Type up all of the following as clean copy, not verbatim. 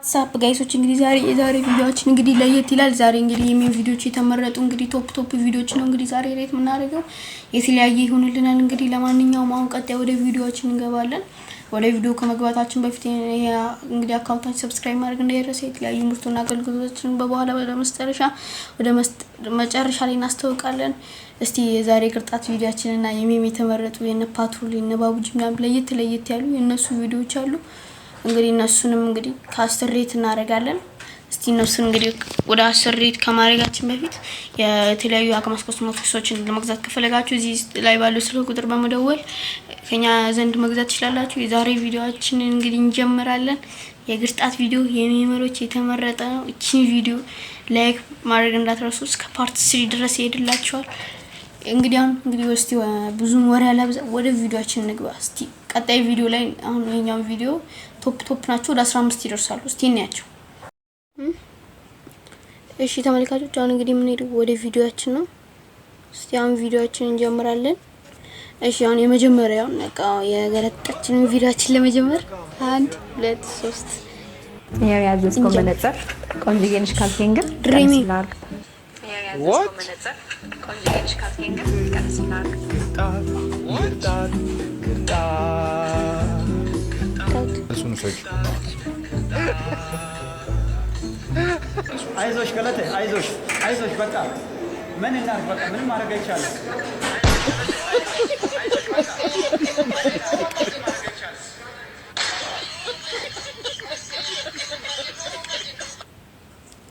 ሳፕ ጋይሶች እንግዲህ ዛሬ ቪዲዮአችን እንግዲህ ለየት ይላል። ዛሬ እንግዲህ የሚን ቪዲዮዎች የተመረጡ እንግዲህ ቶፕ ቪዲዮዎች ነው እንግዲህ ዛሬ ሬት የምናደርገው የተለያየ ይሆንልናል። እንግዲህ ለማንኛውም አሁን ቀጣይ ወደ ቪዲዮአችን እንገባለን። ወደ ቪዲዮ ከመግባታችን በፊት እንግዲህ አካውንታችን ሰብስክራይብ ማድረግ እንዳይረሳ። የተለያዩ ምርቶና አገልግሎቶችን በኋላ ወደ መጨረሻ ላይ እናስተዋውቃለን። እስቲ የዛሬ ቅርጣት ቪዲዮአችንና የሚም የተመረጡ የነ ፓትሮል የነ ባቡጂ ምናምን ለየት ያሉ የነሱ ቪዲዮዎች አሉ። እንግዲህ እነሱንም እንግዲህ ከ10 ሬት እናደርጋለን። እስቲ እነሱን እንግዲህ ወደ 10 ሬት ከማድረጋችን በፊት የተለያዩ አቅማስ ኮስሞቲክሶችን ለመግዛት ከፈለጋችሁ እዚህ ላይ ባለው ስልክ ቁጥር በመደወል ከኛ ዘንድ መግዛት ትችላላችሁ። የዛሬ ቪዲዮአችንን እንግዲህ እንጀምራለን። የግርጣት ቪዲዮ የሚመሮች የተመረጠ ነው። እቺን ቪዲዮ ላይክ ማድረግ እንዳትረሱ። እስከ ፓርት 3 ድረስ ይሄድላችኋል። እንግዲህ እስቲ ብዙም ወሬ አላብዛ፣ ወደ ቪዲዮአችን እንግባ። እስቲ ቀጣይ ቪዲዮ ላይ አሁን የኛው ቪዲዮ ቶፕ ናቸው። ወደ 15 ይደርሳሉ። እስቲ እናያቸው። እሺ ተመልካቾች፣ አሁን እንግዲህ የምንሄደው ወደ ቪዲዮአችን ነው። እስቲ አሁን ቪዲዮአችንን እንጀምራለን። እሺ አሁን የመጀመሪያው ነቃ የገለጣችንን ቪዲዮአችን ለመጀመር 1 2 3 ያው ያዘዝከው መነጽር ቆንጆዬንሽ ካልከኝ ግን ድሪሚ what መነጽር ቆንጆዬንሽ ካልከኝ ግን ቀንስላል እሱን ሰጭ አይዞሽ ገለቴ አይዞሽ በቃ ምን እናድርግ በቃ ምንም ማድረግ አይቻልም።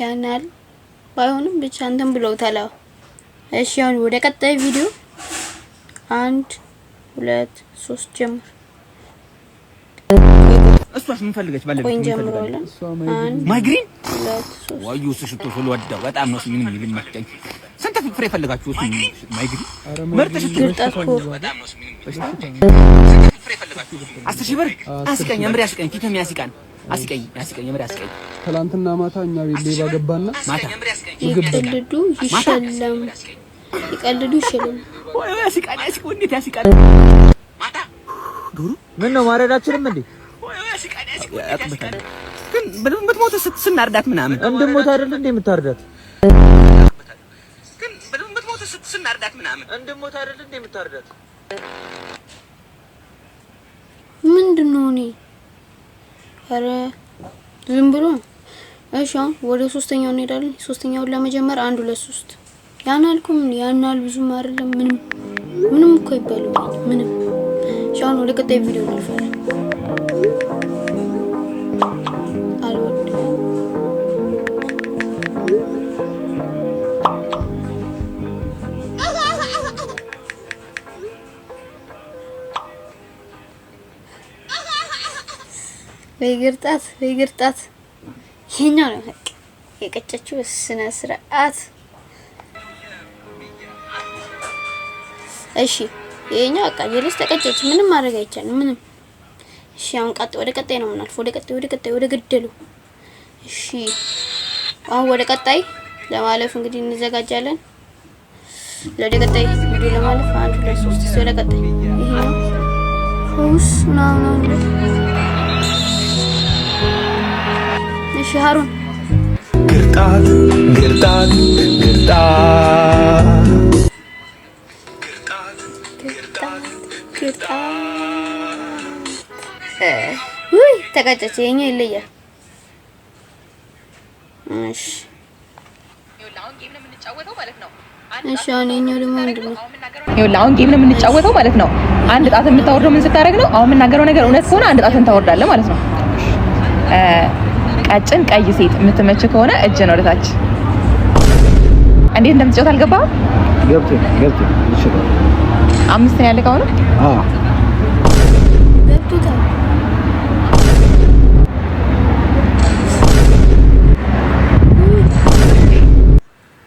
ያናል ባይሆንም ብቻ እንትን ብለውታል። እሺ አሁን ወደ ቀጣይ ቪዲዮ 1 2 3 ጀምር። እሷስ ምን ፈልገች ባለበት ምን ጀምሯል? ማይግሪን ዋዩ ሽቶ ስለወጣ በጣም ነው ምን ይልማከኝ ስንት ፍሬ ፈልጋችሁ እሱ ማይግሪን ምርጥ ሽቶ በጣም ነው ምን ፍሬ ፈልጋችሁ 10,000 ብር አስቀኝ እምሪ አስቀኝ ፊትም ያስቀኝ አስቀኝ እምሪ አስቀኝ። ትላንትና ማታ እኛ ቤት ሌባ ገባና ማታ ይቀልዱ ይሸለም ወይ ያስቀኝ እንዴት ያስቀኝ ማታ ዱሩ ምን ነው ማረዳችንም እንዴ ግን በትሞት ስናርዳት ምናምን እንደሞት አይደል እንዴ የምታርዳት ግን በትሞት ስናርዳት ምናምን እንደሞት አይደል እንዴ የምታርዳት ምንድነው እኔ አረ ዝም ብሎ እሺ አሁን ወደ ሶስተኛው እንሄዳለን። ሶስተኛውን ለመጀመር 1 2 3 ያናልኩም ያናል ብዙም አይደለም ምንም እኮ ይባላል ምንም። እሺ አሁን ወደ ቀጣይ ቪዲዮ እናልፋለን። በይግርጣት ይሄኛው ነው በቃ የቀጨችው ስነ ስርዓት። እሺ ይሄኛው በቃ የልጅ ተቀጨች፣ ምንም ማድረግ አይቻልም ምንም። እሺ አሁን ወደ ቀጣይ ነው የምናልፈው። ወደ ገደሉ። እሺ አሁን ወደ ቀጣይ ለማለፍ እንግዲህ እንዘጋጃለን። ወደ ቀጣይ ቪዲዮ ለማለፍ 1 2 3 ወደ ቀጣይ ይሄኛው ሁስ ነው ሻሩን ግርጣት ውይ ተቀጨች። የኛው ይለያል። እሺ እሺ አሁን የኛው ደግሞ ምንድነው? ይኸውልህ አሁን ጌም ነው የምንጫወተው ማለት ነው። አንድ ጣት የምታወርደው ምን ስታደርግ ነው? አሁን የምናገረው ነገር እውነት ከሆነ አንድ ጣትን ታወርዳለህ ማለት ነው። ቀጭን ቀይ ሴት የምትመች ከሆነ እጅ ነው ወደታች። እንዴት እንደምትጫወት አልገባህም? ገብቶ ይችላል። 5 ነው ያለቀው ነው። ገብቶታል።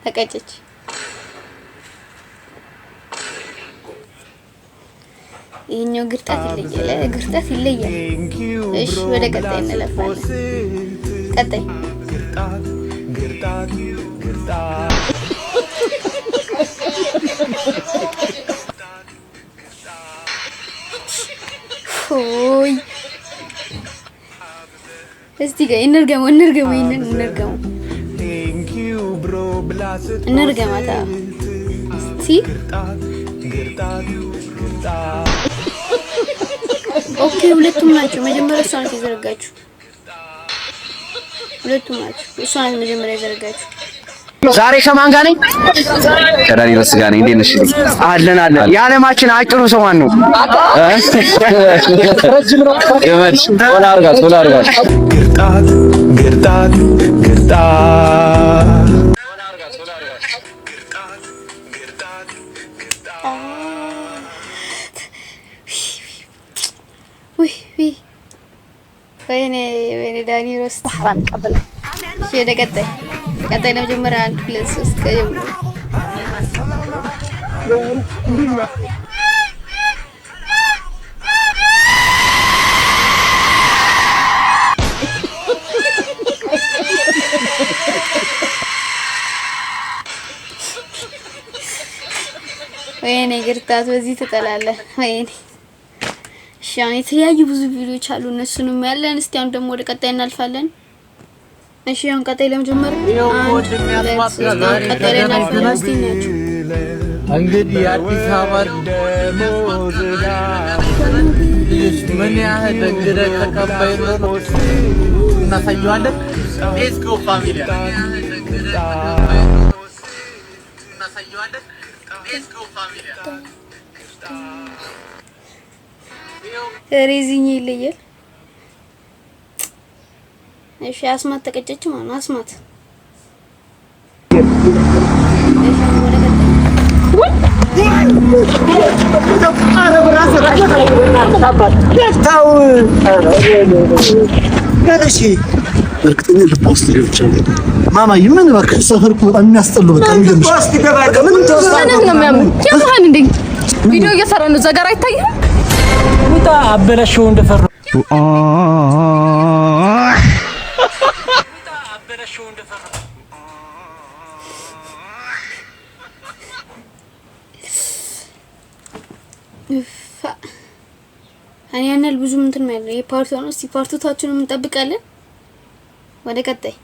ተቀጨች። ይሄኛው ግርጣት ይለያል። እሺ ወደ ቀጣይ እንለፋለን። ቀጣይ ሆይ እስቲ ጋር እንርገመው ይሄንን እንርገመው እንርገማታ እስቲ ኦኬ ሁለቱም ናቸው መጀመሪያ እሷ ናት የዘረጋችሁ ሁለቱም ናቸው እሷ ናት መጀመሪያ የዘረጋችሁ ዛሬ ከማን ጋር ነኝ? ከዳኒ ረስ ጋር ነኝ። እንዴት ነሽ? አለን የዓለማችን አጭሩ ሰው ማን ነው? የመች ቶላ አርጋት ግርጣት ግርጣት ግርጣት ወይኔ ዳኒ ሮስ ተሐራም ቀበለ ቀጣይ ነው ጀመረ 1 2 3 ከጀምሮ ወይኔ ግርጣት በዚህ ተጠላለ ወይኔ ሻን የተለያዩ ብዙ ቪዲዮዎች አሉ እነሱንም ያለን እስቲ አሁን ደግሞ ወደ ቀጣይ እናልፋለን እሺ አሁን ቀጣይ ለመጀመር ቀጣይ እናልፋለን እስቲ እናያችሁ እንግዲህ አዲስ አበባ ደሞዝ ጋር ምን ያህል እንግዳ ተቀባይ ነው እናሳየዋለን ሌትስ ጎ ፋሚሊ እናሳየዋለን ሌትስ ጎ ፋሚሊ ሬዚኝ ይለያል እሺ አስማት ተቀጨች ማለት ነው አስማት እርግጠኛ ልፖስት ይችላል ማማ ይምን በቃ ሰፈርኩ በጣም የሚያስጠሉ በቃ የሚገምሽ ምን ነው የሚያምን ያማን እንዴ ቪዲዮ እየሰራ ነው ዘጋር አይታየም ውጣ አበላሽው እንደፈራ እኔ ያናል ብዙ እንትን ማለት ነው የፓርት ነው እስቲ ፓርቱታችንን እንጠብቃለን ወደ ቀጣይ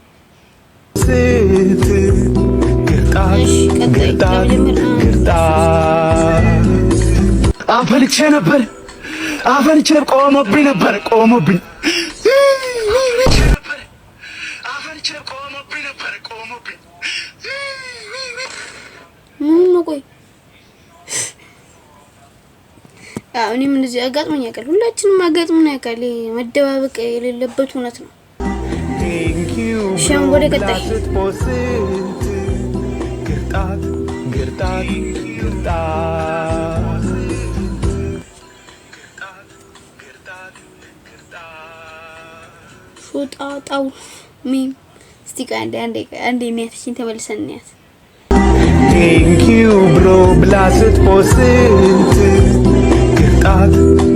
አፈልቼ ነበር ቆሞብኝ ቆይ እኔም እንደዚህ አጋጥሞኝ ያውቃል ሁላችንም አጋጥሞን ያውቃል መደባበቅ የሌለበት እውነት ነው ሻም ወደ ቀጣይ ፎጣጣው ሚም እስቲ አንዴ የሚያትሽን ተመልሰን እንያት Thank you bro blast post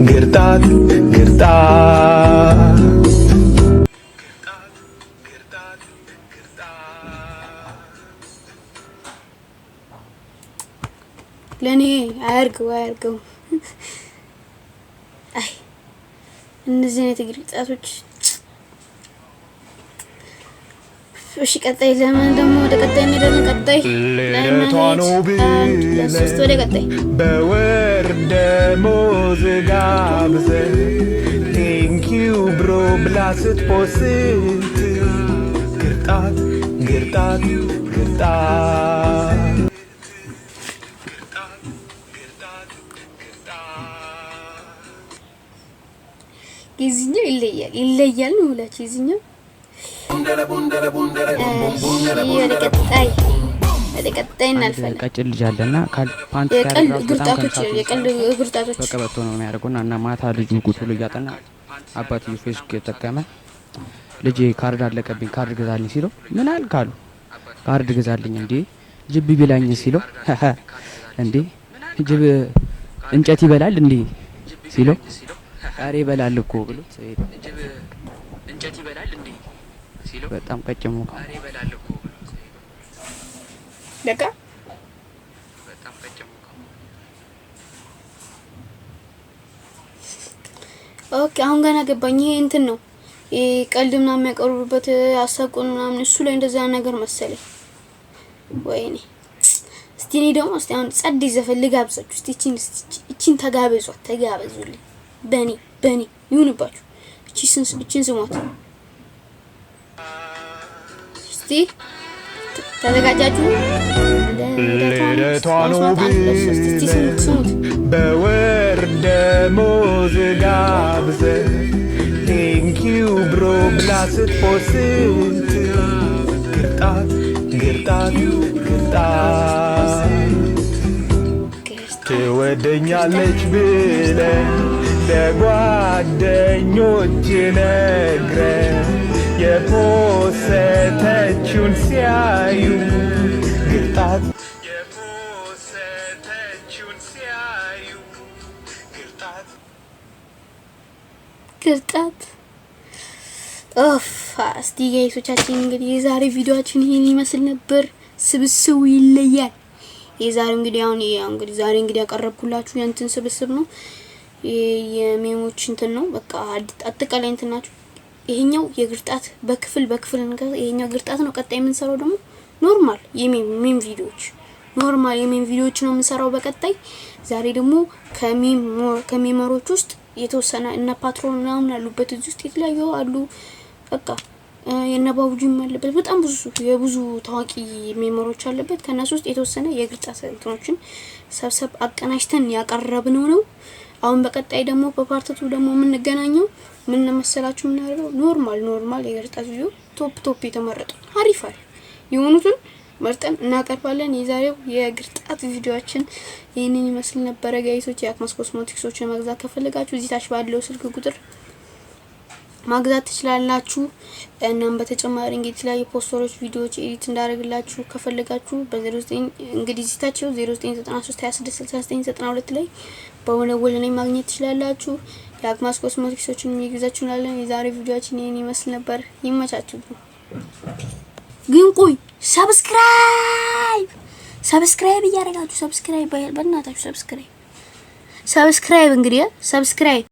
ግርጣት ለኔ አያርገው አይ እነዚህ አይነት ግርጣቶች እሺ ቀጣይ ለምን ደግሞ ወደ ቀጣይ እንሄዳለን ቀጣይ ለሶስት ወደ ቀጣይ በወር ደሞዝ ጋብዘን Thank you bro blast post ግርጣት ይዝኛው ይለያል ነው ብላችሁ ይዝኛው ወደ ቀጣይ እናልፋለን ቀጭን ልጅ አለና ፓንት ግርጣቶች በቀበቶ ነው የሚያደርጉና እና ማታ ልጁ ቁጭ ብሎ እያጠና አባትዬው ፌስቡክ የተጠቀመ ልጄ ካርድ አለቀብኝ ካርድ ግዛልኝ ሲለው ምን አልክ አሉ ካርድ ግዛልኝ እንዴ ጅብ ቢላኝ ሲለው እንዴ ጅብ እንጨት ይበላል እንዴ ሲለው አሬ ይበላል እኮ ብሎት ጅብ እንጨት ይበላል እንዴ ሲለው በጣም ቀጭሞ አሬ ይበላል እኮ በቃ በጣም ቀጭሞ ኦኬ አሁን ገና ገባኝ ይሄ እንትን ነው ቀልድ ምናምን የሚያቀርቡበት አሳቁን ምናምን እሱ ላይ እንደዛ ነገር መሰለኝ። ወይኔ እስቲ እኔ ደግሞ እስቲ አሁን ጸድ ዘፈን ልጋብዛችሁ። እስቲ እቺን ተጋበዙልኝ። በኔ ይሁንባችሁ። እቺን ስሟት እስቲ። ተዘጋጃችሁ? ልደቷ ነው በወር ደሞዝ ጋብዘህ ቴንኪው ብሮ ብላ ስትፖስት ግርጣት ትወደኛለች ብለህ ለጓደኞች ነግረህ የፖሰተችውን ሲያዩ ግርጣት እስቲ ጋይሶቻችን እንግዲህ የዛሬ ቪዲዮአችን ይሄን ይመስል ነበር። ስብስቡ ይለያል። የዛሬው እንግዲህ ዛሬ እንግዲህ ያቀረብኩላችሁ የእንትን ስብስብ ነው። የሜሞች እንትን ነው። በቃ አጠቃላይ እንትን ናቸው። ይሄኛው የግርጣት በክፍል ነገር ይሄኛው ግርጣት ነው። ቀጣይ የምንሰራው ደግሞ ኖርማል የሜም ቪዲዮዎች ነው የምንሰራው በቀጣይ። ዛሬ ደግሞ ከሜመሮች ውስጥ የተወሰነ እና ፓትሮን ምናምን አሉበት እዚህ ውስጥ የተለያዩ አሉ። በቃ የነባቡጂም አለበት በጣም የብዙ ታዋቂ ሜመሮች አለበት። ከነሱ ውስጥ የተወሰነ የግርጣት እንትኖችን ሰብሰብ አቀናጅተን ያቀረብነው ነው። አሁን በቀጣይ ደግሞ በፓርት 2 ደግሞ የምንገናኘው ምን መሰላችሁ የምናደርገው ኖርማል የግርጣት ቪዲዮ ቶፕ የተመረጡ አሪፍ የሆኑትን መርጠን እናቀርባለን። የዛሬው የግርጣት ቪዲዮአችን ይሄንን ይመስል ነበር ጋይሶች። የአክማስ ኮስሞቲክሶችን መግዛት ከፈለጋችሁ እዚህ ታች ባለው ስልክ ቁጥር ማግዛት ትችላላችሁ። እናም በተጨማሪ እንግዲህ ላይ ፖስተሮች ቪዲዮዎች ኤዲት እንዳደርግላችሁ ከፈለጋችሁ በ09 እንግዲህ እዚህ ታች 0993266992 ላይ በመደወል ላይ ማግኘት ትችላላችሁ። የአክማስ ኮስሞቲክሶችን የሚገዛችሁ እናለን። የዛሬ ቪዲዮአችን ይሄን ይመስል ነበር። ይመቻችሁ። ግን ቆይ ሰብስክራይብ እያደረጋችሁ በእናታችሁ ሰብስክራይብ እንግዲህ ሰብስክራይብ